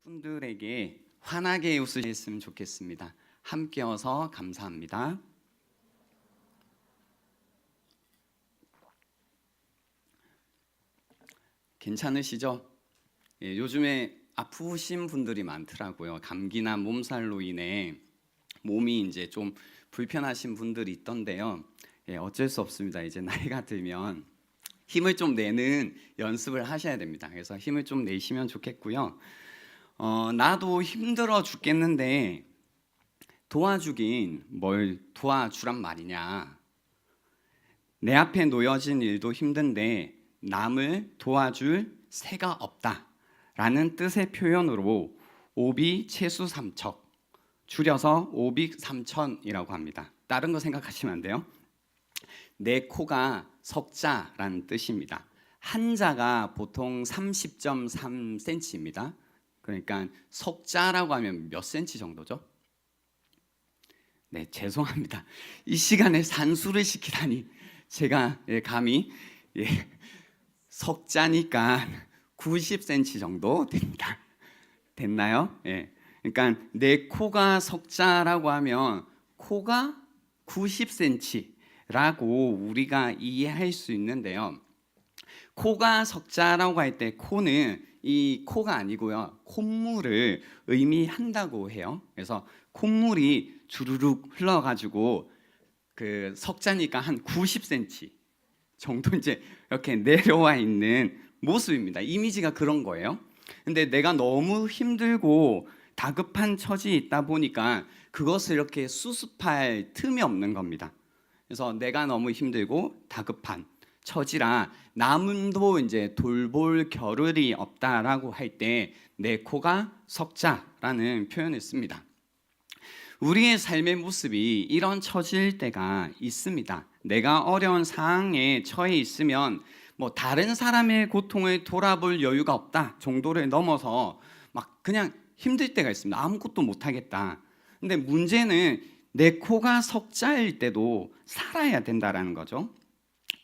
분들에게 환하게 웃으셨으면 좋겠습니다. 함께 어서 감사합니다. 괜찮으시죠? 예, 요즘에 아프신 분들이 많더라고요. 감기나 몸살로 인해 몸이 이제 좀 불편하신 분들이 있던데요. 예, 어쩔 수 없습니다. 이제 나이가 들면 힘을 좀 내는 연습을 하셔야 됩니다. 그래서 힘을 좀 내시면 좋겠고요. 나도 힘들어 죽겠는데 도와주긴 뭘 도와주란 말이냐. 내 앞에 놓여진 일도 힘든데 남을 도와줄 새가 없다 라는 뜻의 표현으로 오비채수삼척, 줄여서 오빅삼천이라고 합니다. 다른 거 생각하시면 안 돼요. 내 코가 석자라는 뜻입니다. 한자가 보통 30.3cm입니다. 그러니까 석자라고 하면 몇 cm 정도죠? 네, 죄송합니다. 이 시간에 산수를 시키다니 제가 감히 석자니까 90cm 정도 됩니다. 됐나요? 예. 그러니까 내 코가 석자라고 하면 코가 90cm라고 우리가 이해할 수 있는데요. 코가 석자라고 할 때 코는 이 코가 아니고요. 콧물을 의미한다고 해요. 그래서 콧물이 주르륵 흘러가지고 그 석자니까 한 90cm 정도 이제 이렇게 내려와 있는 모습입니다. 이미지가 그런 거예요. 근데 내가 너무 힘들고 다급한 처지에 있다 보니까 그것을 이렇게 수습할 틈이 없는 겁니다. 그래서 내가 너무 힘들고 다급한 처지라 남도 이제 돌볼 겨를이 없다라고 할 때 내 코가 석자라는 표현을 씁니다. 우리의 삶의 모습이 이런 처지일 때가 있습니다. 내가 어려운 상황에 처해 있으면 뭐 다른 사람의 고통을 돌아볼 여유가 없다 정도를 넘어서 막 그냥 힘들 때가 있습니다. 아무것도 못하겠다. 근데 문제는 내 코가 석자일 때도 살아야 된다라는 거죠.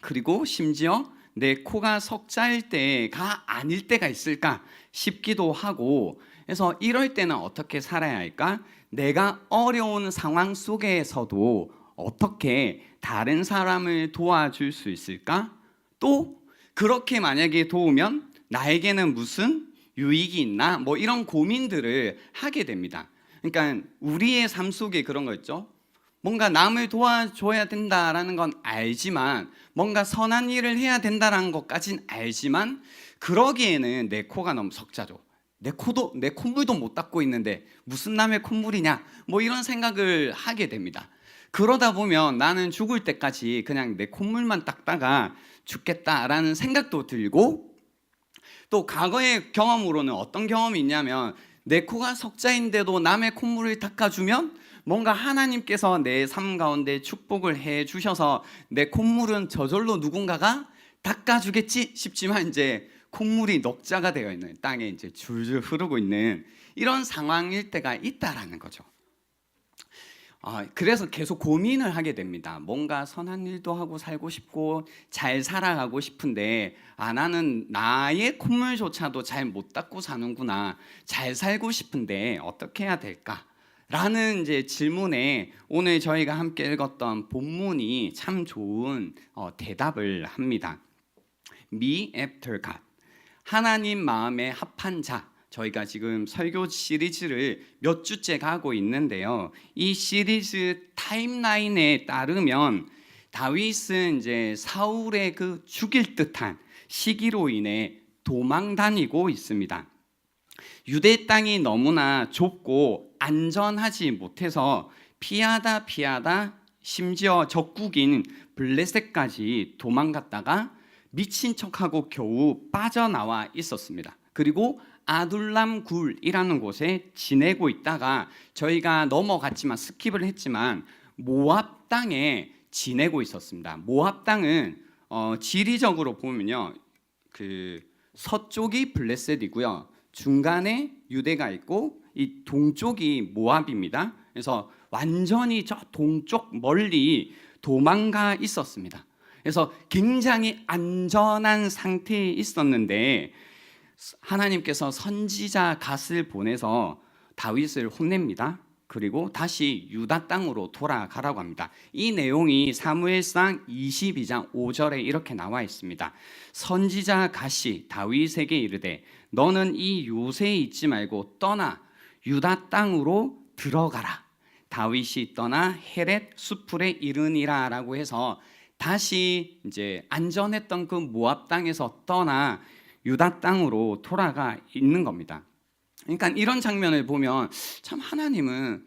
그리고 심지어 내 코가 석자일 때가 아닐 때가 있을까 싶기도 하고, 그래서 이럴 때는 어떻게 살아야 할까? 내가 어려운 상황 속에서도 어떻게 다른 사람을 도와줄 수 있을까? 또 그렇게 만약에 도우면 나에게는 무슨 유익이 있나? 뭐 이런 고민들을 하게 됩니다. 그러니까 우리의 삶 속에 그런 거 있죠. 뭔가 남을 도와줘야 된다라는 건 알지만, 뭔가 선한 일을 해야 된다라는 것까진 알지만, 그러기에는 내 코가 너무 석자죠. 내 콧물도 못 닦고 있는데 무슨 남의 콧물이냐, 뭐 이런 생각을 하게 됩니다. 그러다 보면 나는 죽을 때까지 그냥 내 콧물만 닦다가 죽겠다라는 생각도 들고, 또 과거의 경험으로는 어떤 경험이 있냐면 내 코가 석자인데도 남의 콧물을 닦아주면 뭔가 하나님께서 내 삶 가운데 축복을 해 주셔서 내 콧물은 저절로 누군가가 닦아주겠지 싶지만 이제 콧물이 넉자가 되어 있는 땅에 이제 줄줄 흐르고 있는 이런 상황일 때가 있다라는 거죠. 그래서 계속 고민을 하게 됩니다. 뭔가 선한 일도 하고 살고 싶고 잘 살아가고 싶은데 나는 나의 콧물조차도 잘 못 닦고 사는구나. 잘 살고 싶은데 어떻게 해야 될까? 라는 이제 질문에 오늘 저희가 함께 읽었던 본문이 참 좋은 대답을 합니다. Me after God, 하나님 마음에 합한 자. 저희가 지금 설교 시리즈를 몇 주째 가고 있는데요. 이 시리즈 타임라인에 따르면 다윗은 이제 사울의 그 죽일 듯한 시기로 인해 도망 다니고 있습니다. 유대 땅이 너무나 좁고 안전하지 못해서 피하다 심지어 적국인 블레셋까지 도망갔다가 미친 척하고 겨우 빠져나와 있었습니다. 그리고 아둘람 굴이라는 곳에 지내고 있다가 저희가 넘어갔지만 스킵을 했지만 모압 땅에 지내고 있었습니다. 모압 땅은 지리적으로 보면요, 그 서쪽이 블레셋이고요, 중간에 유대가 있고 이 동쪽이 모압입니다. 그래서 완전히 저 동쪽 멀리 도망가 있었습니다. 그래서 굉장히 안전한 상태에 있었는데 하나님께서 선지자 갓을 보내서 다윗을 혼냅니다. 그리고 다시 유다 땅으로 돌아가라고 합니다. 이 내용이 사무엘상 22장 5절에 이렇게 나와 있습니다. 선지자 갓이 다윗에게 이르되 너는 이 요새에 있지 말고 떠나 유다 땅으로 들어가라. 다윗이 떠나 헤렛 수풀에 이르니라 라고 해서 다시 이제 안전했던 그 모압 땅에서 떠나 유다 땅으로 돌아가 있는 겁니다. 그러니까 이런 장면을 보면 참 하나님은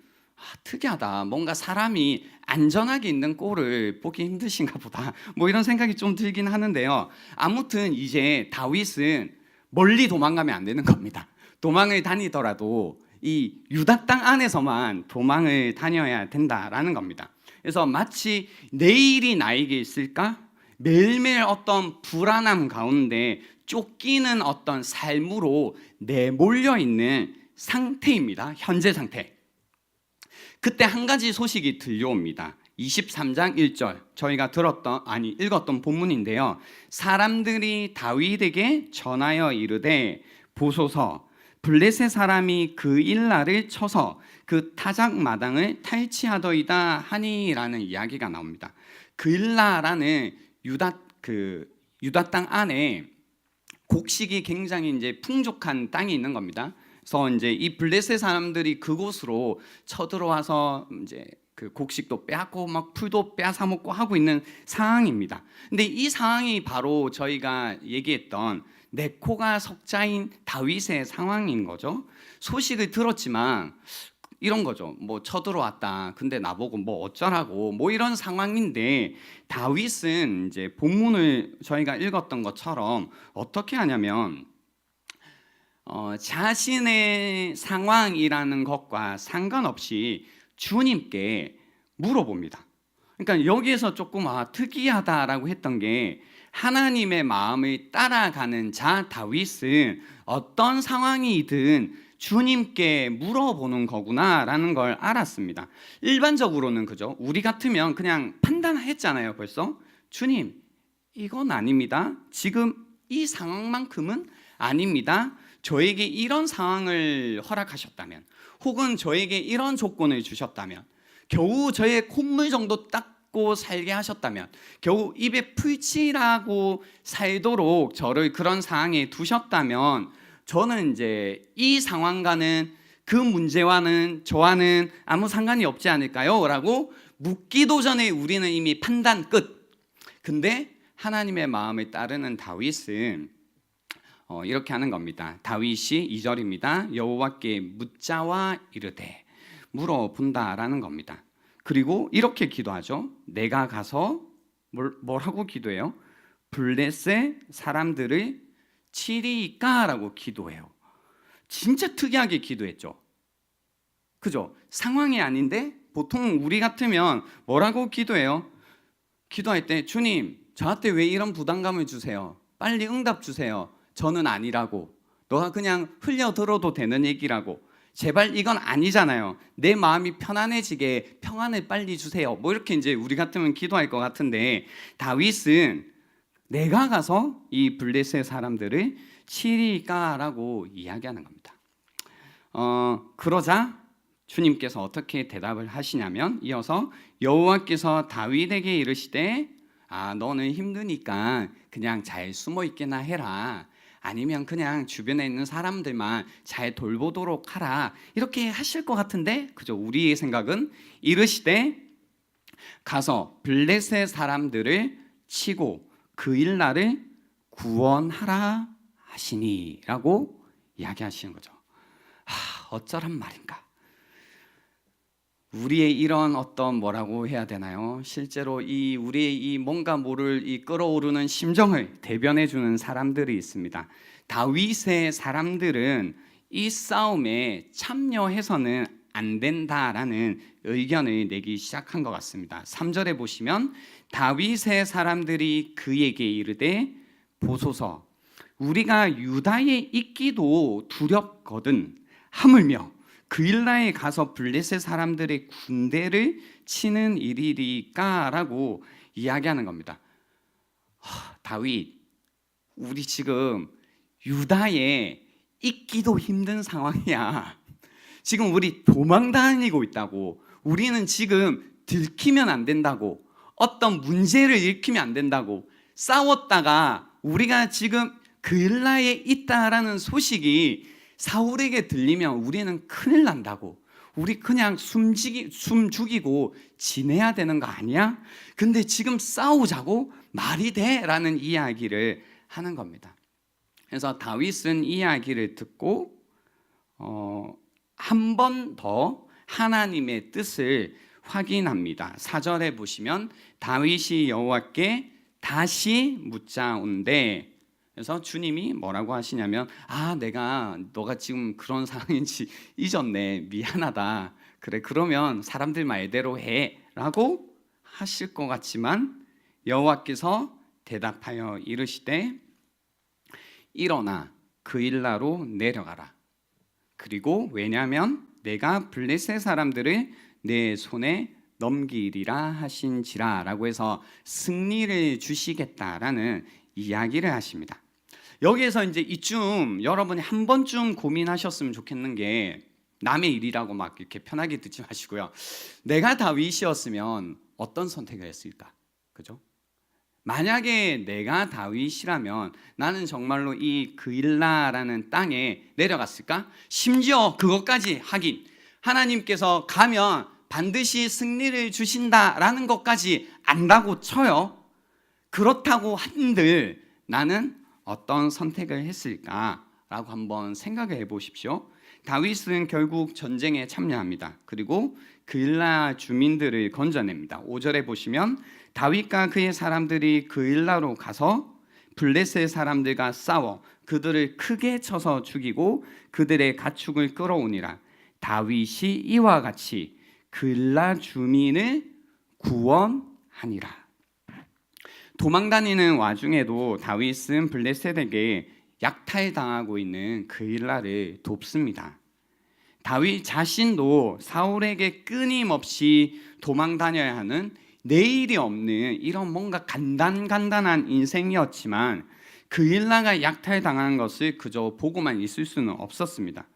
특이하다. 뭔가 사람이 안전하게 있는 꼴을 보기 힘드신가 보다. 뭐 이런 생각이 좀 들긴 하는데요. 아무튼 이제 다윗은 멀리 도망가면 안 되는 겁니다. 도망을 다니더라도 이 유다 땅 안에서만 도망을 다녀야 된다라는 겁니다. 그래서 마치 내일이 나에게 있을까? 매일매일 어떤 불안함 가운데 쫓기는 어떤 삶으로 내몰려 있는 상태입니다. 현재 상태. 그때 한 가지 소식이 들려옵니다. 23장 1절 저희가 읽었던 본문인데요. 사람들이 다윗에게 전하여 이르되 보소서 블레셋 사람이 그 일날을 쳐서 그 타작 마당을 탈취하더이다 하니라는 이야기가 나옵니다. 그 일라라는 유다 땅 안에 곡식이 굉장히 이제 풍족한 땅이 있는 겁니다. 그래서 이제 이 블레셋 사람들이 그곳으로 쳐들어와서 이제 그 곡식도 빼앗고 막 풀도 빼앗아 먹고 하고 있는 상황입니다. 근데 이 상황이 바로 저희가 얘기했던 네코가 석자인 다윗의 상황인 거죠. 소식을 들었지만 이런 거죠. 뭐 쳐들어왔다. 근데 나보고 뭐 어쩌라고 뭐 이런 상황인데 다윗은 이제 본문을 저희가 읽었던 것처럼 어떻게 하냐면 자신의 상황이라는 것과 상관없이 주님께 물어봅니다. 그러니까 여기에서 조금 특이하다라고 했던 게 하나님의 마음을 따라가는 자 다윗은 어떤 상황이든 주님께 물어보는 거구나라는 걸 알았습니다. 일반적으로는 그죠? 우리 같으면 그냥 판단했잖아요. 벌써 주님 이건 아닙니다. 지금 이 상황만큼은 아닙니다. 저에게 이런 상황을 허락하셨다면 혹은 저에게 이런 조건을 주셨다면 겨우 저의 콧물 정도 닦고 살게 하셨다면 겨우 입에 풀칠하고 살도록 저를 그런 상황에 두셨다면 저는 이제 이 상황과는 그 문제와는 저와는 아무 상관이 없지 않을까요? 라고 묻기도 전에 우리는 이미 판단 끝. 근데 하나님의 마음을 따르는 다윗은 이렇게 하는 겁니다. 다윗이 2절입니다. 여호와께 묻자와 이르되 물어본다라는 겁니다. 그리고 이렇게 기도하죠. 내가 가서 뭐라고 기도해요? 블레셋 사람들을 치리까라고 기도해요. 진짜 특이하게 기도했죠. 그죠? 상황이 아닌데 보통 우리 같으면 뭐라고 기도해요? 기도할 때 주님 저한테 왜 이런 부담감을 주세요? 빨리 응답 주세요. 저는 아니라고. 너가 그냥 흘려들어도 되는 얘기라고. 제발 이건 아니잖아요. 내 마음이 편안해지게 평안을 빨리 주세요. 뭐 이렇게 이제 우리 같으면 기도할 것 같은데 다윗은 내가 가서 이 블레셋 사람들을 치리까라고 이야기하는 겁니다. 그러자 주님께서 어떻게 대답을 하시냐면 이어서 여호와께서 다윗에게 이르시되 너는 힘드니까 그냥 잘 숨어 있게나 해라. 아니면 그냥 주변에 있는 사람들만 잘 돌보도록 하라. 이렇게 하실 것 같은데 그죠? 우리의 생각은 이르시되 가서 블레셋 사람들을 치고 그 일날을 구원하라 하시니라고 이야기하시는 거죠. 어쩌란 말인가? 우리의 이런 어떤 뭐라고 해야 되나요? 실제로 우리의 이 뭔가 모를 이 끓어오르는 심정을 대변해 주는 사람들이 있습니다. 다윗의 사람들은 이 싸움에 참여해서는 안 된다라는 의견을 내기 시작한 것 같습니다. 3절에 보시면 다윗의 사람들이 그에게 이르되 보소서 우리가 유다에 있기도 두렵거든 하물며 그 일나에 가서 블레셋 사람들의 군대를 치는 일이리까라고 이야기하는 겁니다. 다윗 우리 지금 유다에 있기도 힘든 상황이야. 지금 우리 도망 다니고 있다고. 우리는 지금 들키면 안 된다고. 어떤 문제를 일으키면 안 된다고. 싸웠다가 우리가 지금 그일라에 있다라는 소식이 사울에게 들리면 우리는 큰일 난다고. 우리 그냥 숨 죽이고 지내야 되는 거 아니야? 근데 지금 싸우자고 말이 돼? 라는 이야기를 하는 겁니다. 그래서 다윗은 이야기를 듣고 한 번 더 하나님의 뜻을 확인합니다. 4절에 보시면 다윗이 여호와께 다시 묻자온대. 그래서 주님이 뭐라고 하시냐면 너가 지금 그런 상황인지 잊었네. 미안하다. 그래 그러면 사람들 말대로 해 라고 하실 것 같지만 여호와께서 대답하여 이르시되 일어나 그일라로 내려가라. 그리고 왜냐하면 내가 블레셋 사람들을 내 손에 넘기리라 하신지라 라고 해서 승리를 주시겠다라는 이야기를 하십니다. 여기에서 이제 이쯤 여러분이 한 번쯤 고민하셨으면 좋겠는 게 남의 일이라고 막 이렇게 편하게 듣지 마시고요. 내가 다윗이었으면 어떤 선택을 했을까? 그죠? 만약에 내가 다윗이라면 나는 정말로 이 그일라라는 땅에 내려갔을까? 심지어 그것까지 하긴 하나님께서 가면 반드시 승리를 주신다라는 것까지 안다고 쳐요. 그렇다고 한들 나는 어떤 선택을 했을까라고 한번 생각을 해보십시오. 다윗은 결국 전쟁에 참여합니다. 그리고 그일라 주민들을 건져냅니다. 5절에 보시면 다윗과 그의 사람들이 그일라로 가서 블레셋 사람들과 싸워 그들을 크게 쳐서 죽이고 그들의 가축을 끌어오니라. 다윗이 이와 같이 그일라 주민을 구원하니라. 도망다니는 와중에도 다윗은 블레셋에게 약탈당하고 있는 그일라를 돕습니다. 다윗 자신도 사울에게 끊임없이 도망다녀야 하는 내일이 없는 이런 뭔가 간단한 인생이었지만 그일라가 약탈당한 것을 그저 보고만 있을 수는 없었습니다.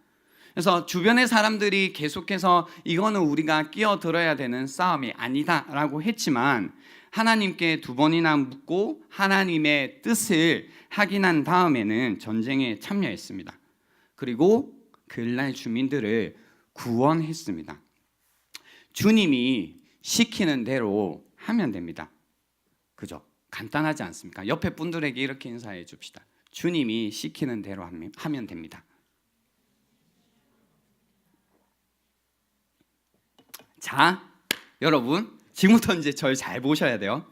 그래서 주변의 사람들이 계속해서 이거는 우리가 끼어들어야 되는 싸움이 아니다라고 했지만 하나님께 2번이나 묻고 하나님의 뜻을 확인한 다음에는 전쟁에 참여했습니다. 그리고 그일라의 주민들을 구원했습니다. 주님이 시키는 대로 하면 됩니다. 그죠? 간단하지 않습니까? 옆에 분들에게 이렇게 인사해 줍시다. 주님이 시키는 대로 하면 됩니다. 자, 여러분 지금부터 이제 절 잘 보셔야 돼요.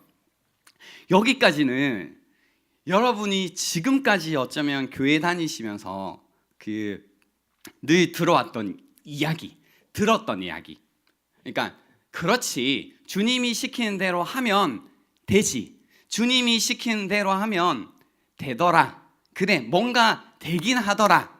여기까지는 여러분이 지금까지 어쩌면 교회 다니시면서 늘 들어왔던 이야기, 들었던 이야기. 그러니까 그렇지, 주님이 시키는 대로 하면 되지. 주님이 시키는 대로 하면 되더라. 그래, 뭔가 되긴 하더라.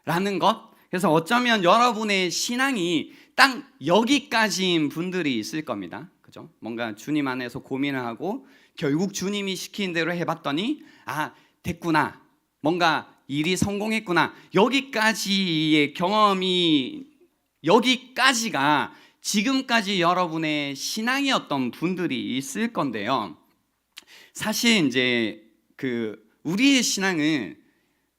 라는 것. 그래서 어쩌면 여러분의 신앙이 딱 여기까지인 분들이 있을 겁니다. 그죠? 뭔가 주님 안에서 고민을 하고 결국 주님이 시키는 대로 해봤더니 됐구나. 뭔가 일이 성공했구나. 여기까지의 경험이 여기까지가 지금까지 여러분의 신앙이었던 분들이 있을 건데요. 사실 이제 우리의 신앙은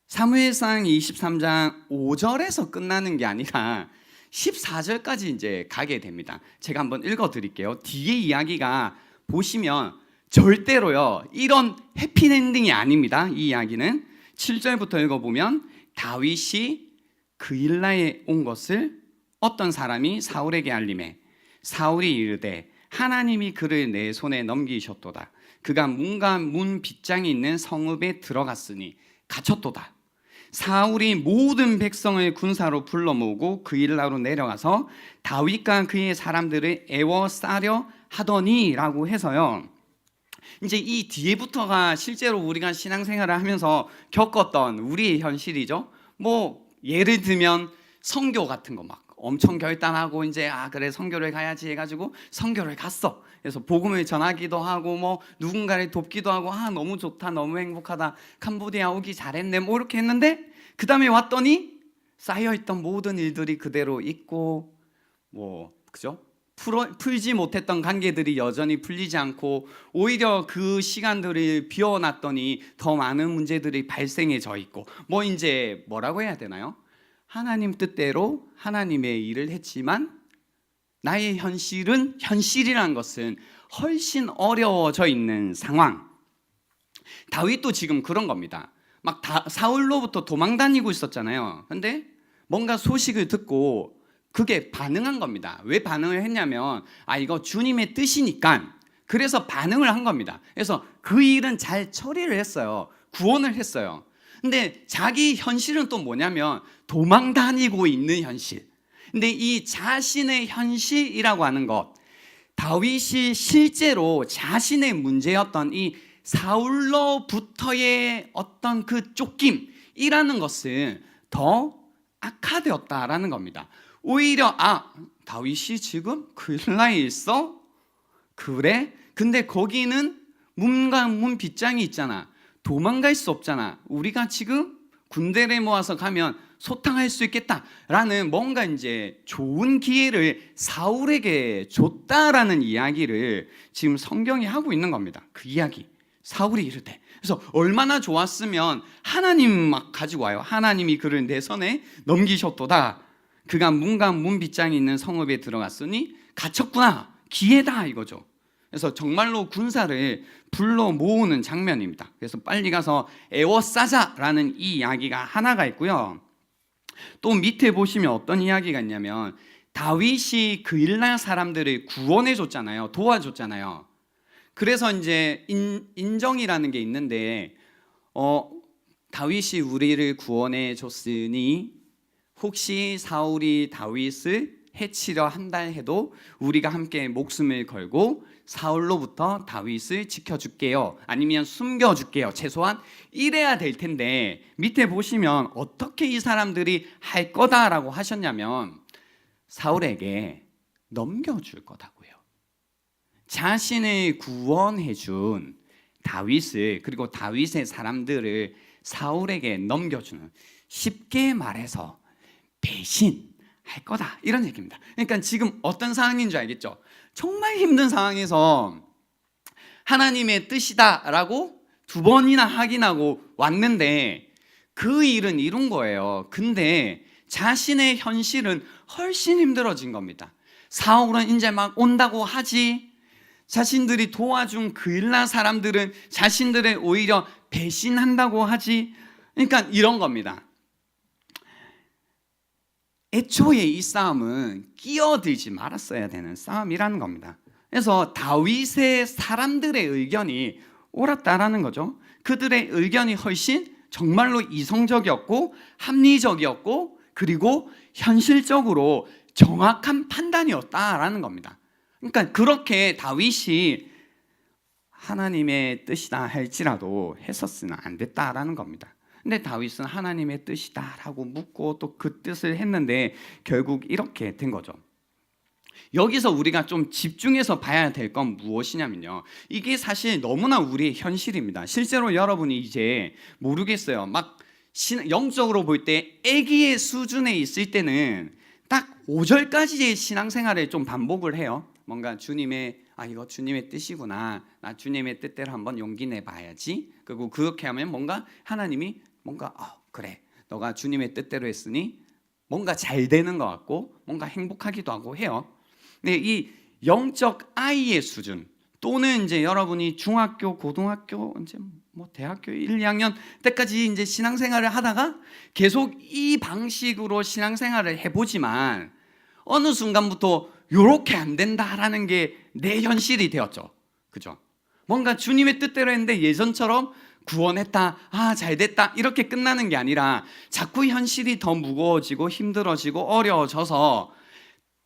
사무엘상 23장 5절에서 끝나는 게 아니라 14절까지 이제 가게 됩니다. 제가 한번 읽어 드릴게요. 뒤에 이야기가 보시면 절대로요 이런 해피엔딩이 아닙니다. 이 이야기는 7절부터 읽어보면 다윗이 그일라에 온 것을 어떤 사람이 사울에게 알림해 사울이 이르되 하나님이 그를 내 손에 넘기셨도다. 그가 문과 문 빗장이 있는 성읍에 들어갔으니 갇혔도다. 사울이 모든 백성을 군사로 불러 모으고 그일라로 내려가서 다윗과 그의 사람들을 애워싸려 하더니라고 해서요. 이제 이 뒤에부터가 실제로 우리가 신앙생활을 하면서 겪었던 우리의 현실이죠. 뭐 예를 들면 선교 같은 거 막 엄청 결단하고 이제 그래 선교를 가야지 해가지고 선교를 갔어. 그래서 복음을 전하기도 하고 뭐 누군가를 돕기도 하고 너무 좋다, 너무 행복하다, 캄보디아 오기 잘했네 뭐 이렇게 했는데 그 다음에 왔더니 쌓여있던 모든 일들이 그대로 있고 뭐 그죠? 풀지 못했던 관계들이 여전히 풀리지 않고 오히려 그 시간들을 비워놨더니 더 많은 문제들이 발생해져 있고 뭐 이제 뭐라고 해야 되나요? 하나님 뜻대로 하나님의 일을 했지만 나의 현실이라는 것은 훨씬 어려워져 있는 상황. 다윗도 지금 그런 겁니다. 막 사울로부터 도망다니고 있었잖아요. 근데 뭔가 소식을 듣고 그게 반응한 겁니다. 왜 반응을 했냐면 이거 주님의 뜻이니까 그래서 반응을 한 겁니다. 그래서 그 일은 잘 처리를 했어요. 구원을 했어요. 근데 자기 현실은 또 뭐냐면 도망다니고 있는 현실. 근데 이 자신의 현실이라고 하는 것, 다윗이 실제로 자신의 문제였던 이 사울로부터의 어떤 그 쫓김이라는 것은 더 악화되었다라는 겁니다. 오히려 다윗이 지금 그일라에 있어? 그래? 근데 거기는 문과 문 빗장이 있잖아. 도망갈 수 없잖아. 우리가 지금 군대를 모아서 가면 소탕할 수 있겠다라는 뭔가 이제 좋은 기회를 사울에게 줬다라는 이야기를 지금 성경이 하고 있는 겁니다. 그 이야기. 사울이 이르되. 그래서 얼마나 좋았으면 하나님 막 가지고 와요. 하나님이 그를 내 손에 넘기셨도다. 그가 문과 문 빗장이 있는 성읍에 들어갔으니 갇혔구나. 기회다 이거죠. 그래서 정말로 군사를 불러 모으는 장면입니다. 그래서 빨리 가서 에워싸자라는 이 이야기가 하나가 있고요. 또 밑에 보시면 어떤 이야기가 있냐면 다윗이 그일라 사람들을 구원해 줬잖아요. 도와줬잖아요. 그래서 이제 인정이라는 게 있는데 다윗이 우리를 구원해 줬으니 혹시 사울이 다윗을 해치려 한다 해도 우리가 함께 목숨을 걸고 사울로부터 다윗을 지켜줄게요. 아니면 숨겨줄게요. 최소한 이래야 될 텐데 밑에 보시면 어떻게 이 사람들이 할 거다라고 하셨냐면 사울에게 넘겨줄 거다고요. 자신을 구원해준 다윗을 그리고 다윗의 사람들을 사울에게 넘겨주는, 쉽게 말해서 배신할 거다 이런 얘기입니다. 그러니까 지금 어떤 상황인 줄 알겠죠? 정말 힘든 상황에서 하나님의 뜻이다라고 2번이나 확인하고 왔는데 그 일은 이룬 거예요. 근데 자신의 현실은 훨씬 힘들어진 겁니다. 사울은 이제 막 온다고 하지, 자신들이 도와준 그일라 사람들은 자신들을 오히려 배신한다고 하지. 그러니까 이런 겁니다. 애초에 이 싸움은 끼어들지 말았어야 되는 싸움이라는 겁니다. 그래서 다윗의 사람들의 의견이 옳았다라는 거죠. 그들의 의견이 훨씬 정말로 이성적이었고 합리적이었고 그리고 현실적으로 정확한 판단이었다라는 겁니다. 그러니까 그렇게 다윗이 하나님의 뜻이다 할지라도 했었으면 안 됐다라는 겁니다. 근데 다윗은 하나님의 뜻이다라고 묻고 또 그 뜻을 했는데 결국 이렇게 된 거죠. 여기서 우리가 좀 집중해서 봐야 될 건 무엇이냐면요, 이게 사실 너무나 우리의 현실입니다. 실제로 여러분이 이제 모르겠어요. 막 영적으로 볼 때 아기의 수준에 있을 때는 딱 5절까지의 신앙생활을 좀 반복을 해요. 뭔가 주님의 이거 주님의 뜻이구나, 나 주님의 뜻대로 한번 용기 내봐야지. 그리고 그렇게 하면 뭔가 하나님이 뭔가 그래, 너가 주님의 뜻대로 했으니 뭔가 잘 되는 것 같고 뭔가 행복하기도 하고 해요. 근데 이 영적 아이의 수준 또는 이제 여러분이 중학교, 고등학교, 이제 뭐 대학교 1, 2학년 때까지 이제 신앙생활을 하다가 계속 이 방식으로 신앙생활을 해보지만 어느 순간부터 이렇게 안 된다라는 게 내 현실이 되었죠. 그죠? 뭔가 주님의 뜻대로 했는데 예전처럼 구원했다, 잘 됐다 이렇게 끝나는 게 아니라 자꾸 현실이 더 무거워지고 힘들어지고 어려워져서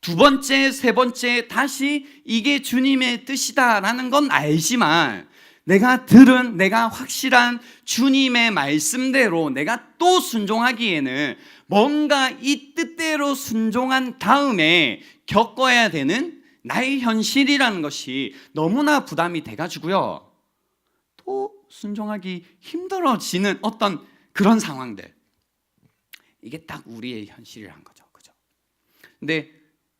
2번째, 3번째 다시 이게 주님의 뜻이다라는 건 알지만 내가 들은 내가 확실한 주님의 말씀대로 내가 또 순종하기에는 뭔가 이 뜻대로 순종한 다음에 겪어야 되는 나의 현실이라는 것이 너무나 부담이 돼가지고요, 또 순종하기 힘들어지는 어떤 그런 상황들, 이게 딱 우리의 현실이란 거죠. 그죠? 근데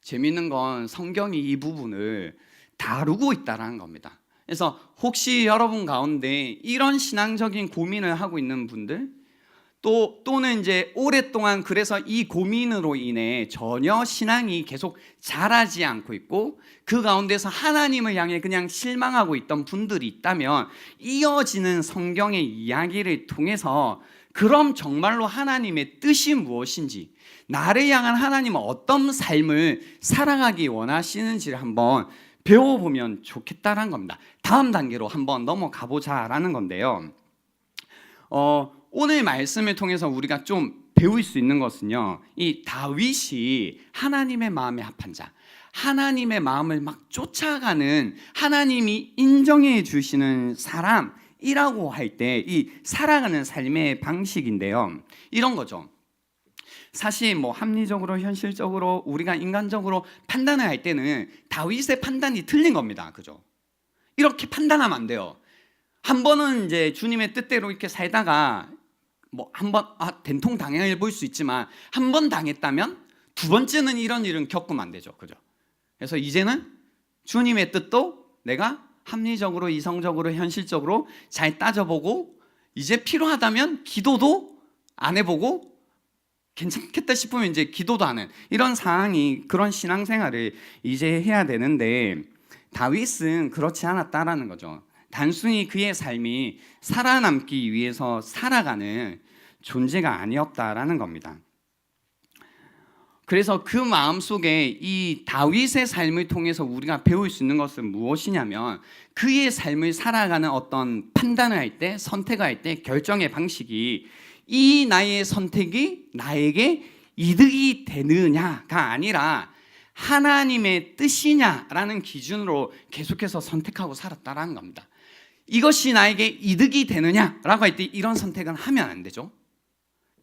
재미있는 건 성경이 이 부분을 다루고 있다는 겁니다. 그래서 혹시 여러분 가운데 이런 신앙적인 고민을 하고 있는 분들, 또는 이제 오랫동안 그래서 이 고민으로 인해 전혀 신앙이 계속 자라지 않고 있고 그 가운데서 하나님을 향해 그냥 실망하고 있던 분들이 있다면, 이어지는 성경의 이야기를 통해서 그럼 정말로 하나님의 뜻이 무엇인지, 나를 향한 하나님은 어떤 삶을 살아가기 원하시는지를 한번 배워보면 좋겠다는 겁니다. 다음 단계로 한번 넘어가 보자라는 건데요. 오늘 말씀을 통해서 우리가 좀 배울 수 있는 것은요, 이 다윗이 하나님의 마음에 합한 자, 하나님의 마음을 막 쫓아가는, 하나님이 인정해 주시는 사람이라고 할 때 이 살아가는 삶의 방식인데요, 이런 거죠. 사실 뭐 합리적으로 현실적으로 우리가 인간적으로 판단을 할 때는 다윗의 판단이 틀린 겁니다. 그죠? 이렇게 판단하면 안 돼요. 한 번은 이제 주님의 뜻대로 이렇게 살다가 뭐 한 번 된통 당해 볼 수 있지만, 한 번 당했다면 두 번째는 이런 일은 겪으면 안 되죠. 그죠? 그래서 이제는 주님의 뜻도 내가 합리적으로 이성적으로 현실적으로 잘 따져보고, 이제 필요하다면 기도도 안 해보고 괜찮겠다 싶으면 이제 기도도 하는 이런 상황이, 그런 신앙생활을 이제 해야 되는데, 다윗은 그렇지 않았다라는 거죠. 단순히 그의 삶이 살아남기 위해서 살아가는 존재가 아니었다라는 겁니다. 그래서 그 마음속에 이 다윗의 삶을 통해서 우리가 배울 수 있는 것은 무엇이냐면, 그의 삶을 살아가는 어떤 판단을 할 때, 선택을 할 때 결정의 방식이 이 나의 선택이 나에게 이득이 되느냐가 아니라 하나님의 뜻이냐라는 기준으로 계속해서 선택하고 살았다라는 겁니다. 이것이 나에게 이득이 되느냐라고 할 때 이런 선택은 하면 안 되죠.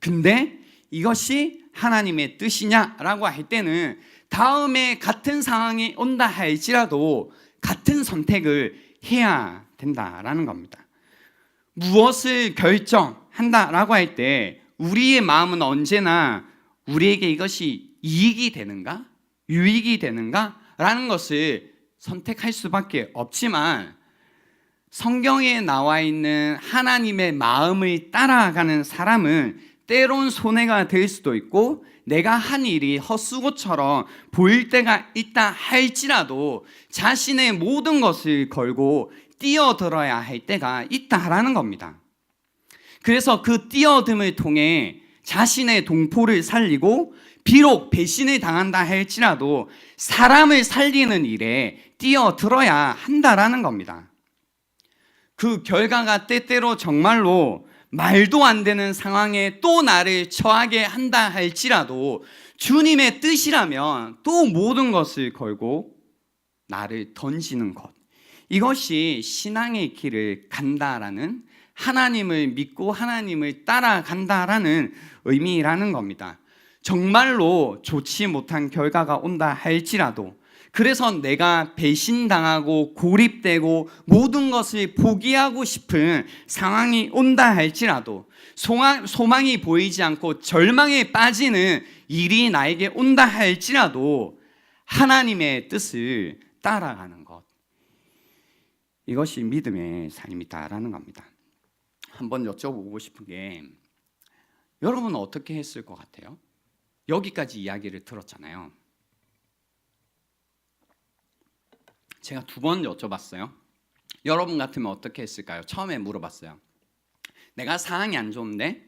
근데 이것이 하나님의 뜻이냐라고 할 때는 다음에 같은 상황이 온다 할지라도 같은 선택을 해야 된다라는 겁니다. 무엇을 결정한다라고 할 때 우리의 마음은 언제나 우리에게 이것이 이익이 되는가, 유익이 되는가 라는 것을 선택할 수밖에 없지만, 성경에 나와 있는 하나님의 마음을 따라가는 사람은 때론 손해가 될 수도 있고 내가 한 일이 헛수고처럼 보일 때가 있다 할지라도 자신의 모든 것을 걸고 뛰어들어야 할 때가 있다라는 겁니다. 그래서 그 뛰어듦을 통해 자신의 동포를 살리고 비록 배신을 당한다 할지라도 사람을 살리는 일에 뛰어들어야 한다라는 겁니다. 그 결과가 때때로 정말로 말도 안 되는 상황에 또 나를 처하게 한다 할지라도 주님의 뜻이라면 또 모든 것을 걸고 나를 던지는 것, 이것이 신앙의 길을 간다라는, 하나님을 믿고 하나님을 따라간다라는 의미라는 겁니다. 정말로 좋지 못한 결과가 온다 할지라도, 그래서 내가 배신당하고 고립되고 모든 것을 포기하고 싶은 상황이 온다 할지라도, 소망이 보이지 않고 절망에 빠지는 일이 나에게 온다 할지라도 하나님의 뜻을 따라가는 것, 이것이 믿음의 삶이다라는 겁니다. 한번 여쭤보고 싶은 게, 여러분은 어떻게 했을 것 같아요? 여기까지 이야기를 들었잖아요. 제가 2번 여쭤봤어요. 여러분 같으면 어떻게 했을까요? 처음에 물어봤어요. 내가 상황이 안 좋은데,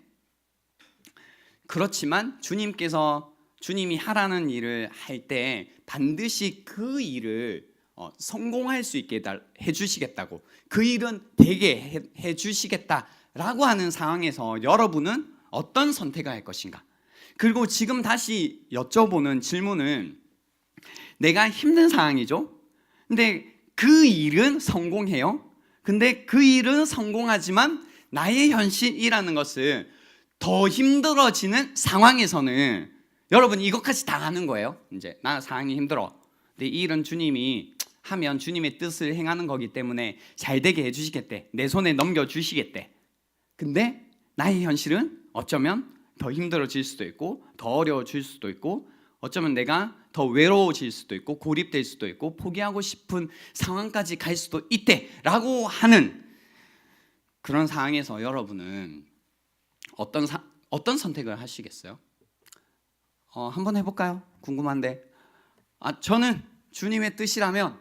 그렇지만 주님이 하라는 일을 할 때 반드시 그 일을 성공할 수 있게 해주시겠다고, 그 일은 되게 해주시겠다라고 하는 상황에서 여러분은 어떤 선택을 할 것인가? 그리고 지금 다시 여쭤보는 질문은, 내가 힘든 상황이죠? 근데 그 일은 성공해요? 근데 그 일은 성공하지만 나의 현실이라는 것은 더 힘들어지는 상황에서는 여러분 이것까지 당하는 거예요. 이제 나 상황이 힘들어. 근데 이 일은 주님이 하면 주님의 뜻을 행하는 거기 때문에 잘 되게 해주시겠대. 내 손에 넘겨주시겠대. 근데 나의 현실은 어쩌면 더 힘들어질 수도 있고 더 어려워질 수도 있고 어쩌면 내가 더 외로워질 수도 있고 고립될 수도 있고 포기하고 싶은 상황까지 갈 수도 있대라고 하는 그런 상황에서 여러분은 어떤 선택을 하시겠어요? 한번 해볼까요? 궁금한데. 저는 주님의 뜻이라면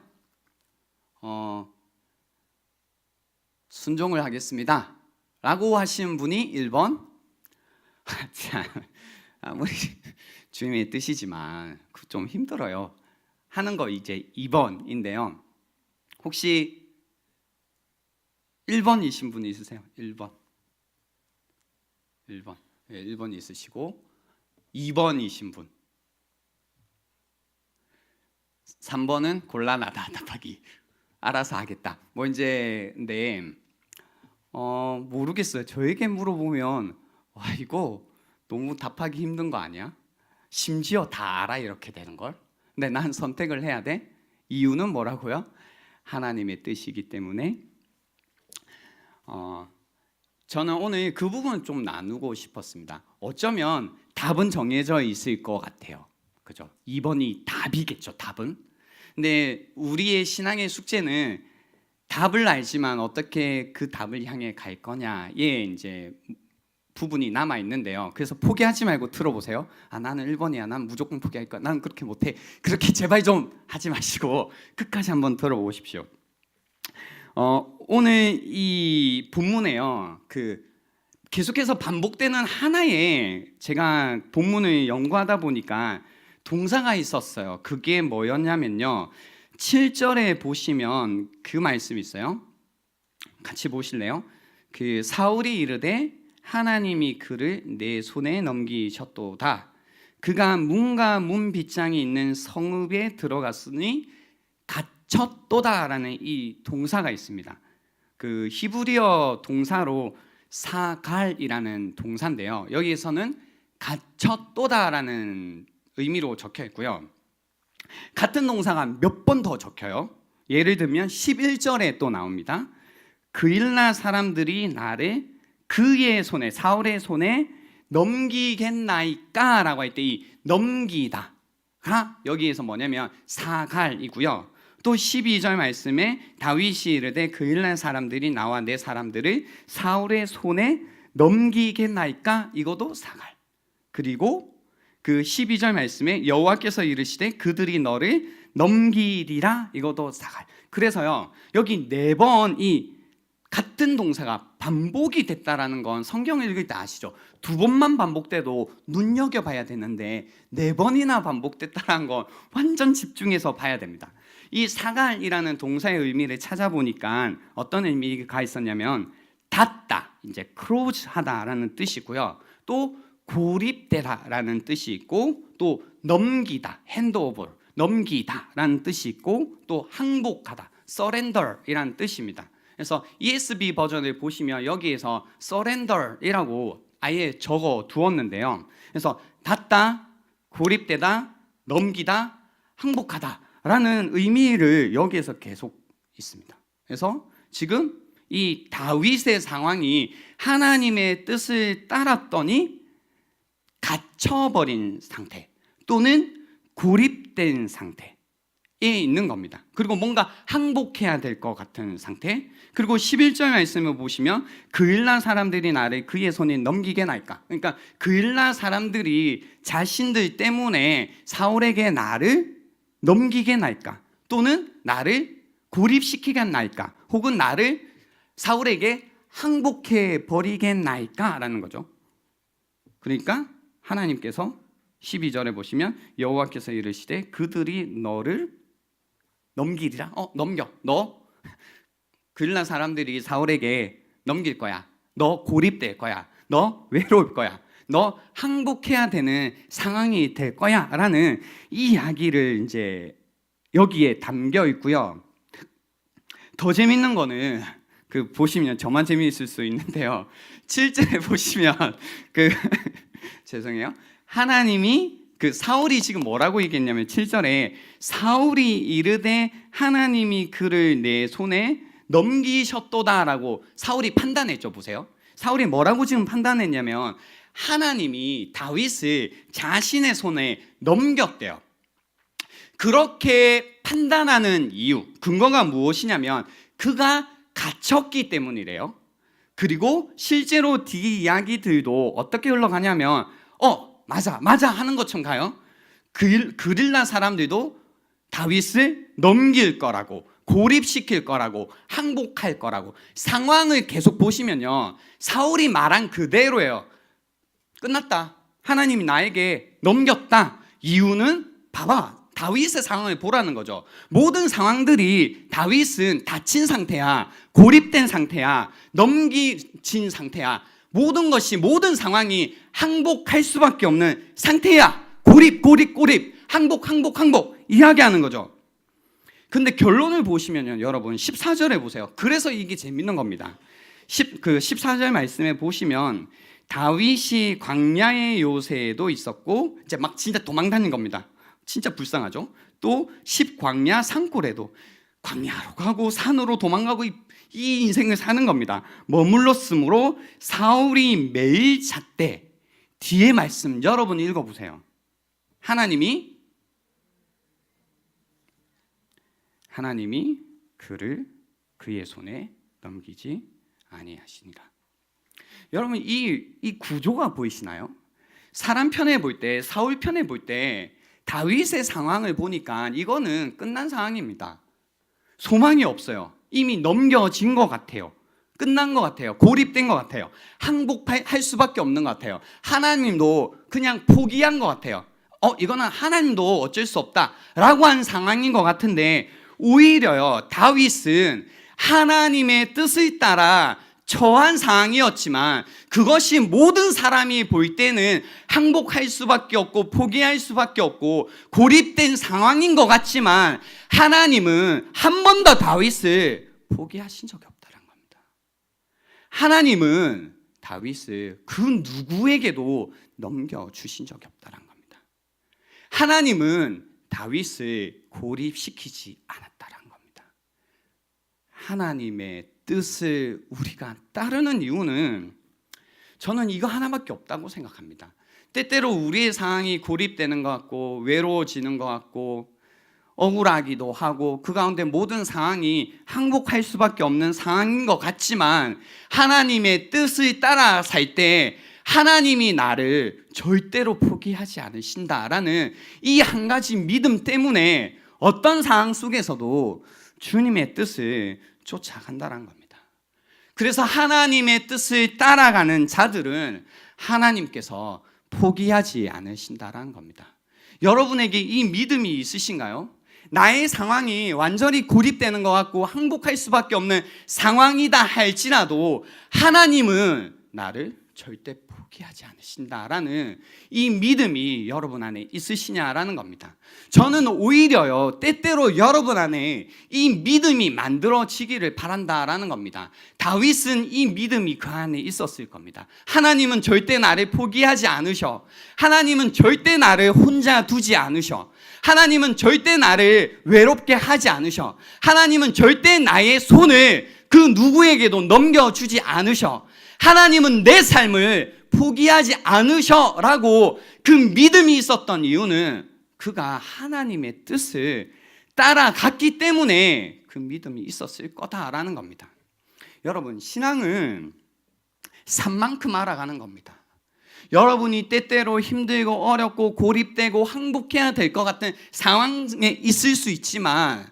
순종을 하겠습니다 라고 하시는 분이 1번. 참, 아무리 주님의 뜻이지만 좀 힘들어요 하는 거 이제 2번인데요. 혹시 1번이신 분이 있으세요? 1번. 네, 1번 있으시고 2번이신 분. 3번은 곤란하다 답하기. 알아서 하겠다. 뭐 이제 근데 모르겠어요. 저에게 물어보면 와 이거 너무 답하기 힘든 거 아니야? 심지어 다 알아 이렇게 되는 걸. 근데 난 선택을 해야 돼. 이유는 뭐라고요? 하나님의 뜻이기 때문에. 저는 오늘 그 부분을 좀 나누고 싶었습니다. 어쩌면 답은 정해져 있을 것 같아요. 그죠? 2번이 답이겠죠, 답은. 근데 우리의 신앙의 숙제는 답을 알지만 어떻게 그 답을 향해 갈 거냐에 이제 부분이 남아 있는데요. 그래서 포기하지 말고 들어보세요. 나는 1번이야. 난 무조건 포기할 거야. 나는 그렇게 못해. 그렇게 제발 좀 하지 마시고 끝까지 한번 들어보십시오. 오늘 이 본문에요. 계속해서 반복되는 하나의 제가 본문을 연구하다 보니까 동사가 있었어요. 그게 뭐였냐면요. 7절에 보시면 그 말씀이 있어요. 같이 보실래요? 사울이 이르되 하나님이 그를 내 손에 넘기셨도다. 그가 문과 문 빗장이 있는 성읍에 들어갔으니 갇혔도다라는 이 동사가 있습니다. 히브리어 동사로 사갈이라는 동사인데요. 여기에서는 갇혔도다라는 의미로 적혀 있고요. 같은 동사가 몇 번 더 적혀요. 예를 들면 11절에 또 나옵니다. 그일라 사람들이 나를 그의 손에 사울의 손에 넘기겠나이까 라고 할 때 이 넘기다가 여기에서 뭐냐면 사갈이고요. 또 12절 말씀에 다윗이 이르되 그일라 사람들이 나와 내 사람들을 사울의 손에 넘기겠나이까 이것도 사갈. 그리고 12절 말씀에 여호와께서 이르시되 그들이 너를 넘기리라 이것도 사갈. 그래서요 여기 4번 이 같은 동사가 반복이 됐다라는 건 성경 읽을 때 아시죠? 2번만 반복돼도 눈여겨봐야 되는데 4번이나 반복됐다는 건 완전 집중해서 봐야 됩니다. 이 사갈이라는 동사의 의미를 찾아보니까 어떤 의미가 있었냐면 닫다, 이제 close하다라는 뜻이고요. 또 고립되다라는 뜻이 있고 또 넘기다, handover, 넘기다라는 뜻이 있고 또 항복하다, surrender이라는 뜻입니다. 그래서 ESV 버전을 보시면 여기에서 surrender이라고 아예 적어 두었는데요. 그래서 닫다, 고립되다, 넘기다, 항복하다라는 의미를 여기에서 계속 있습니다. 그래서 지금 이 다윗의 상황이 하나님의 뜻을 따랐더니 갇혀버린 상태 또는 고립된 상태에 있는 겁니다. 그리고 뭔가 항복해야 될 것 같은 상태. 그리고 11절 말씀을 보시면 그일라 사람들이 나를 그의 손에 넘기게나이까. 그러니까 그일라 사람들이 자신들 때문에 사울에게 나를 넘기게나이까 또는 나를 고립시키겠나이까 혹은 나를 사울에게 항복해 버리겠나이까 라는 거죠. 그러니까 하나님께서 12절에 보시면 여호와께서 이르시되 그들이 너를 넘기리라. 넘겨. 너 그일라 사람들이 사울에게 넘길 거야. 너 고립될 거야. 너 외로울 거야. 너 항복해야 되는 상황이 될 거야 라는 이 이야기를 이제 여기에 담겨 있고요. 더 재밌는 거는 보시면 저만 재미있을 수 있는데요. 7절에 보시면 죄송해요. 하나님이 사울이 지금 뭐라고 얘기했냐면 7절에 사울이 이르되 하나님이 그를 내 손에 넘기셨도다라고 사울이 판단했죠. 보세요. 사울이 뭐라고 지금 판단했냐면 하나님이 다윗을 자신의 손에 넘겼대요. 그렇게 판단하는 이유, 근거가 무엇이냐면 그가 갇혔기 때문이래요. 그리고 실제로 뒤 이야기들도 어떻게 흘러가냐면 맞아 하는 것처럼 가요. 그릴라 사람들도 다윗을 넘길 거라고, 고립시킬 거라고, 항복할 거라고. 상황을 계속 보시면요, 사울이 말한 그대로예요. 끝났다. 하나님이 나에게 넘겼다. 이유는 봐봐, 다윗의 상황을 보라는 거죠. 모든 상황들이 다윗은 다친 상태야, 고립된 상태야, 넘기진 상태야. 모든 상황이 항복할 수밖에 없는 상태야. 고립, 항복 이야기하는 거죠. 근데 결론을 보시면요, 여러분 14절에 보세요. 그래서 이게 재밌는 겁니다. 14절 말씀에 보시면 다윗이 광야의 요새에도 있었고, 이제 막 진짜 도망 다닌 겁니다. 진짜 불쌍하죠. 또 10광야 산골에도 광야로 가고 산으로 도망가고 이 인생을 사는 겁니다. 머물렀으므로 사울이 매일 잤대. 뒤에 말씀 여러분 읽어보세요. 하나님이 그를 그의 손에 넘기지 아니하시니라. 여러분 이 구조가 보이시나요? 사람 편에 볼 때, 사울 편에 볼 때 다윗의 상황을 보니까 이거는 끝난 상황입니다. 소망이 없어요. 이미 넘겨진 것 같아요. 끝난 것 같아요. 고립된 것 같아요. 항복할 수밖에 없는 것 같아요. 하나님도 그냥 포기한 것 같아요. 이거는 하나님도 어쩔 수 없다라고 한 상황인 것 같은데, 오히려요, 다윗은 하나님의 뜻을 따라 처한 상황이었지만 그것이 모든 사람이 볼 때는 항복할 수밖에 없고 포기할 수밖에 없고 고립된 상황인 것 같지만 하나님은 한 번도 다윗을 포기하신 적이 없다는 겁니다. 하나님은 다윗을 그 누구에게도 넘겨주신 적이 없다는 겁니다. 하나님은 다윗을 고립시키지 않았다는 겁니다. 하나님의 뜻을 우리가 따르는 이유는 저는 이거 하나밖에 없다고 생각합니다. 때때로 우리의 상황이 고립되는 것 같고 외로워지는 것 같고 억울하기도 하고 그 가운데 모든 상황이 항복할 수밖에 없는 상황인 것 같지만 하나님의 뜻을 따라 살 때 하나님이 나를 절대로 포기하지 않으신다라는 이 한 가지 믿음 때문에 어떤 상황 속에서도 주님의 뜻을 쫓아간다는 겁니다. 그래서 하나님의 뜻을 따라가는 자들은 하나님께서 포기하지 않으신다는 겁니다. 여러분에게 이 믿음이 있으신가요? 나의 상황이 완전히 고립되는 것 같고 항복할 수밖에 없는 상황이다 할지라도 하나님은 나를 절대 포기하지 않으신다라는 이 믿음이 여러분 안에 있으시냐라는 겁니다. 저는 오히려요, 때때로 여러분 안에 이 믿음이 만들어지기를 바란다라는 겁니다. 다윗은 이 믿음이 그 안에 있었을 겁니다. 하나님은 절대 나를 포기하지 않으셔. 하나님은 절대 나를 혼자 두지 않으셔. 하나님은 절대 나를 외롭게 하지 않으셔. 하나님은 절대 나의 손을 그 누구에게도 넘겨주지 않으셔. 하나님은 내 삶을 포기하지 않으셔라고 그 믿음이 있었던 이유는 그가 하나님의 뜻을 따라갔기 때문에 그 믿음이 있었을 거다라는 겁니다. 여러분, 신앙은 산만큼 알아가는 겁니다. 여러분이 때때로 힘들고 어렵고 고립되고 항복해야 될 것 같은 상황에 있을 수 있지만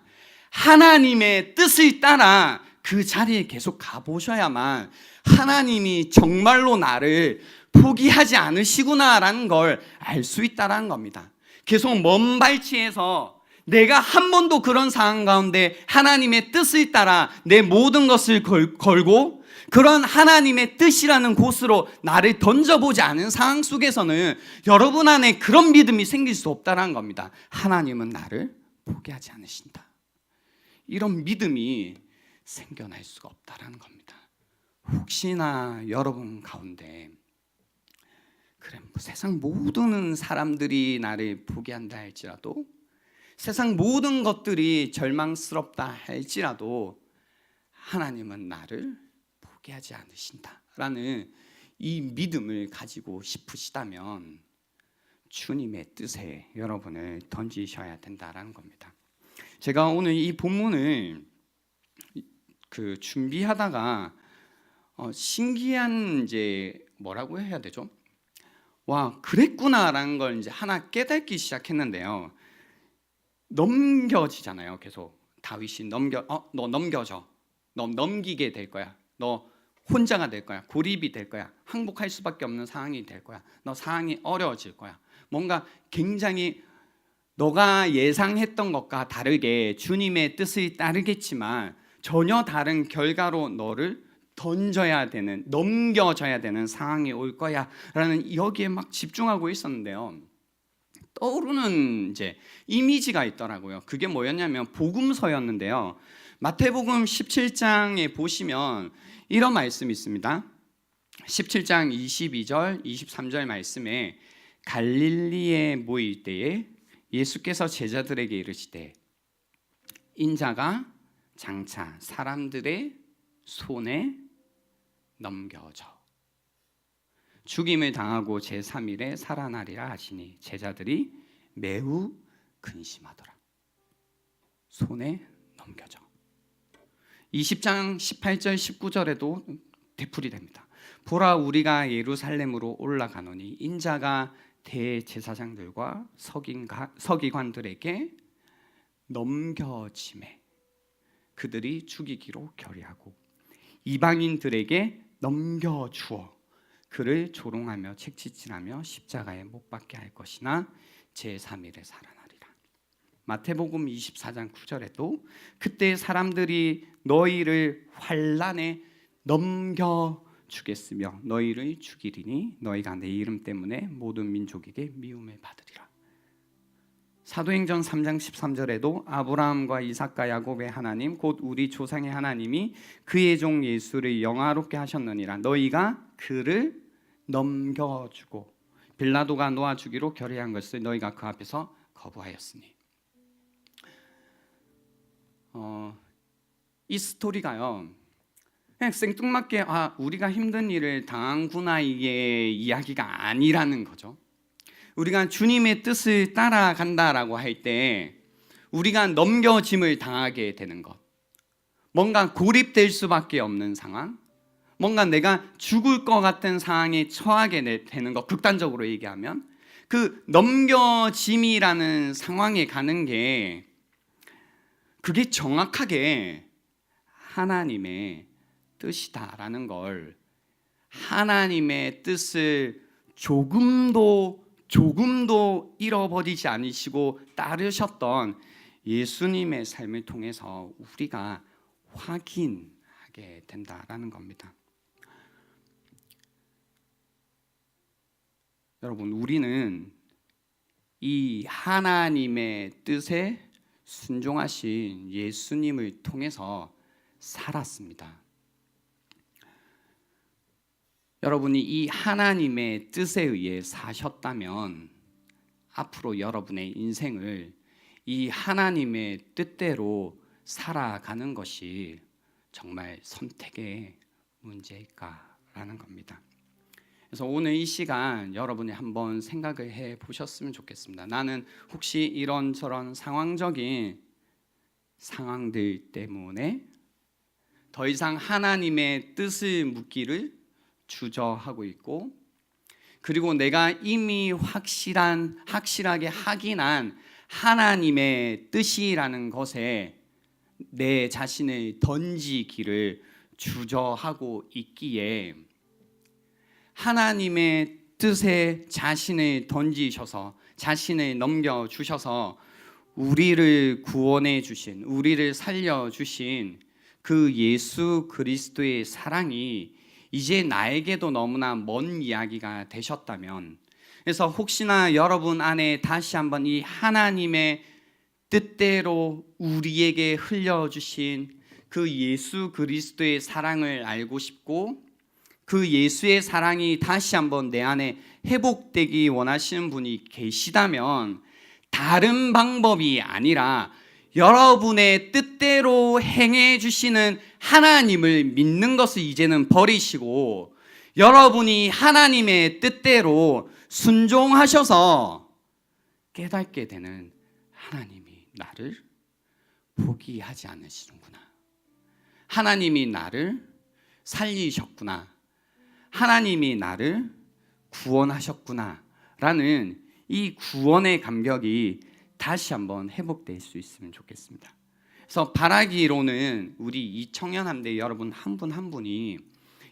하나님의 뜻을 따라 그 자리에 계속 가보셔야만 하나님이 정말로 나를 포기하지 않으시구나라는 걸 알 수 있다는 겁니다. 계속 먼 발치에서 내가 한 번도 그런 상황 가운데 하나님의 뜻을 따라 내 모든 것을 걸고 그런 하나님의 뜻이라는 곳으로 나를 던져보지 않은 상황 속에서는 여러분 안에 그런 믿음이 생길 수 없다는 겁니다. 하나님은 나를 포기하지 않으신다. 이런 믿음이 생겨날 수가 없다라는 겁니다. 혹시나 여러분 가운데 그래 뭐 세상 모든 사람들이 나를 포기한다 할지라도, 세상 모든 것들이 절망스럽다 할지라도 하나님은 나를 포기하지 않으신다라는 이 믿음을 가지고 싶으시다면 주님의 뜻에 여러분을 던지셔야 된다라는 겁니다. 제가 오늘 이 본문을 준비하다가 신기한 이제 뭐라고 해야 되죠? 와, 그랬구나라는 걸 이제 하나 깨닫기 시작했는데요. 넘겨지잖아요. 계속 다윗이 너 넘겨져. 너 넘기게 될 거야. 너 혼자가 될 거야. 고립이 될 거야. 항복할 수밖에 없는 상황이 될 거야. 너 상황이 어려워질 거야. 뭔가 굉장히 너가 예상했던 것과 다르게 주님의 뜻을 따르겠지만 전혀 다른 결과로 너를 던져야 되는, 넘겨져야 되는 상황이 올 거야 라는 여기에 막 집중하고 있었는데요. 떠오르는 이제 이미지가 있더라고요. 그게 뭐였냐면 복음서였는데요. 마태복음 17장에 보시면 이런 말씀이 있습니다. 17장 22절 23절 말씀에 갈릴리에 모일 때에 예수께서 제자들에게 이르시되 인자가 장차 사람들의 손에 넘겨져 죽임을 당하고 제3일에 살아나리라 하시니 제자들이 매우 근심하더라. 손에 넘겨져. 20장 18절 19절에도 되풀이 됩니다. 보라 우리가 예루살렘으로 올라가노니 인자가 대제사장들과 서기관들에게 넘겨짐에 그들이 죽이기로 결의하고 이방인들에게 넘겨주어 그를 조롱하며 책짓질하며 십자가에 못 박게 할 것이나 제3일에 살아나리라. 마태복음 24장 9절에도 그때 사람들이 너희를 환난에 넘겨주겠으며 너희를 죽이리니 너희가 내 이름 때문에 모든 민족에게 미움을 받으리라. 사도행전 3장 13절에도 아브라함과 이삭과 야곱의 하나님 곧 우리 조상의 하나님이 그의 종 예수를 영화롭게 하셨느니라. 너희가 그를 넘겨주고 빌라도가 놓아주기로 결의한 것을 너희가 그 앞에서 거부하였으니. 이 스토리가요 그냥 생뚱맞게 우리가 힘든 일을 당한구나 이게 이야기가 아니라는 거죠. 우리가 주님의 뜻을 따라간다라고 할 때 우리가 넘겨짐을 당하게 되는 것, 뭔가 고립될 수밖에 없는 상황, 뭔가 내가 죽을 것 같은 상황에 처하게 되는 것, 극단적으로 얘기하면 그 넘겨짐이라는 상황에 가는 게 그게 정확하게 하나님의 뜻이다라는 걸, 하나님의 뜻을 조금도 잃어버리지 않으시고 따르셨던 예수님의 삶을 통해서 우리가 확인하게 된다라는 겁니다. 여러분, 우리는 이 하나님의 뜻에 순종하신 예수님을 통해서 살았습니다. 여러분이 이 하나님의 뜻에 의해 사셨다면 앞으로 여러분의 인생을 이 하나님의 뜻대로 살아가는 것이 정말 선택의 문제일까라는 겁니다. 그래서 오늘 이 시간 여러분이 한번 생각을 해 보셨으면 좋겠습니다. 나는 혹시 이런저런 상황적인 상황들 때문에 더 이상 하나님의 뜻을 묻기를 주저하고 있고, 그리고 내가 이미 확실하게 확인한 하나님의 뜻이라는 것에 내 자신을 던지기를 주저하고 있기에 하나님의 뜻에 자신을 던지셔서 자신을 넘겨주셔서 우리를 구원해 주신, 우리를 살려주신 그 예수 그리스도의 사랑이 이제 나에게도 너무나 먼 이야기가 되셨다면, 그래서 혹시나 여러분 안에 다시 한번 이 하나님의 뜻대로 우리에게 흘려주신 그 예수 그리스도의 사랑을 알고 싶고 그 예수의 사랑이 다시 한번 내 안에 회복되기 원하시는 분이 계시다면 다른 방법이 아니라 여러분의 뜻대로 행해 주시는 하나님을 믿는 것을 이제는 버리시고 여러분이 하나님의 뜻대로 순종하셔서 깨닫게 되는 하나님이 나를 포기하지 않으시는구나. 하나님이 나를 살리셨구나. 하나님이 나를 구원하셨구나 라는 이 구원의 감격이 다시 한번 회복될 수 있으면 좋겠습니다. 그래서 바라기로는 우리 이 청년함대 여러분 한 분 한 분이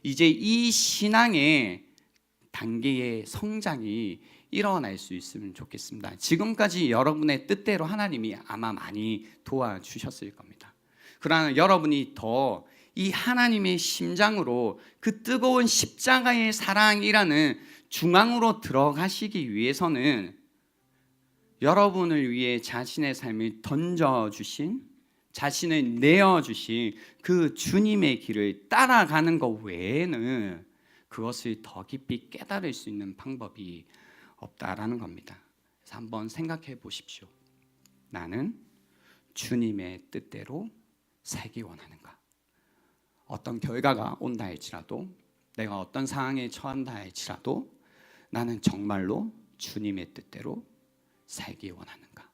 이제 이 신앙의 단계의 성장이 일어날 수 있으면 좋겠습니다. 지금까지 여러분의 뜻대로 하나님이 아마 많이 도와주셨을 겁니다. 그러나 여러분이 더 이 하나님의 심장으로 그 뜨거운 십자가의 사랑이라는 중앙으로 들어가시기 위해서는 여러분을 위해 자신의 삶을 던져주신, 자신을 내어주신 그 주님의 길을 따라가는 것 외에는 그것을 더 깊이 깨달을 수 있는 방법이 없다라는 겁니다. 그래서 한번 생각해 보십시오. 나는 주님의 뜻대로 살기 원하는가? 어떤 결과가 온다 할지라도, 내가 어떤 상황에 처한다 할지라도 나는 정말로 주님의 뜻대로 살기 원하는가?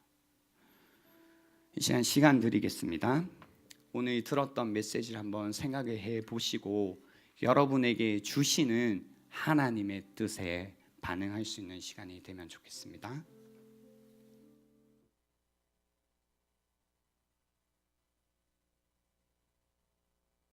이 시간 드리겠습니다. 오늘 들었던 메시지를 한번 생각을 해보시고 여러분에게 주시는 하나님의 뜻에 반응할 수 있는 시간이 되면 좋겠습니다.